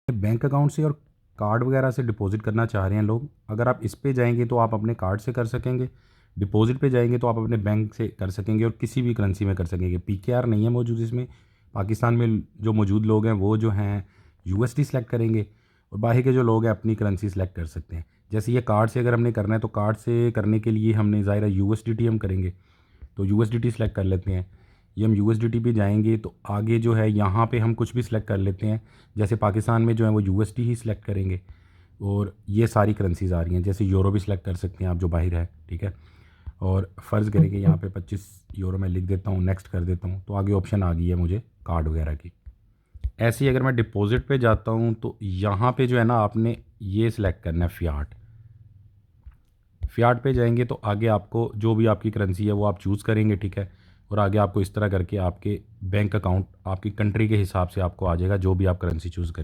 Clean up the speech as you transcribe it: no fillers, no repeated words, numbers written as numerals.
Bank account से और card वगैरह से डिपॉज़िट करना चाह रहे हैं लोग, अगर आप इस पे जाएंगे तो आप अपने कार्ड से कर सकेंगे, डिपॉज़िट पे जाएंगे तो आप अपने बैंक से कर सकेंगे और किसी भी करेंसी में कर सकेंगे। पीकेआर नहीं है मौजूद इसमें। पाकिस्तान में जो मौजूद लोग हैं वो जो हैं यूएसडी सेलेक्ट करेंगे और बाहर के जो लोग हैं अपनी करेंसी सेलेक्ट कर सकते हैं। जैसे ये कार्ड से अगर हमने करना है तो कार्ड से करने के लिए हमने ज़ाहिर यूएसडीटी हम करेंगे, तो यूएसडीटी सेलेक्ट कर लेते हैं। ये हम यूएसडीटी पे जाएंगे तो आगे जो है यहाँ पे हम कुछ भी सिलेक्ट कर लेते हैं। जैसे पाकिस्तान में जो है वो यूएसडी ही सिलेक्ट करेंगे और ये सारी करेंसीज आ रही हैं। जैसे यूरो भी सिलेक्ट कर सकते हैं आप जो बाहर है, ठीक है। और फ़र्ज़ करेंगे यहाँ पे 25 यूरो मैं लिख देता हूँ, नेक्स्ट कर देता हूँ, तो आगे ऑप्शन आ गई है मुझे कार्ड वगैरह की। ऐसे ही अगर मैं डिपॉज़िट पे जाता हूँ तो यहाँ पे जो है ना आपने ये सिलेक्ट करना है फ़ियाट। फ़ियाट पे जाएंगे तो आगे आपको जो भी आपकी करेंसी है वो आप चूज़ करेंगे, ठीक है। और आगे आपको इस तरह करके आपके बैंक अकाउंट आपकी कंट्री के हिसाब से आपको आ जाएगा जो भी आप करेंसी चूज़ करेंगे।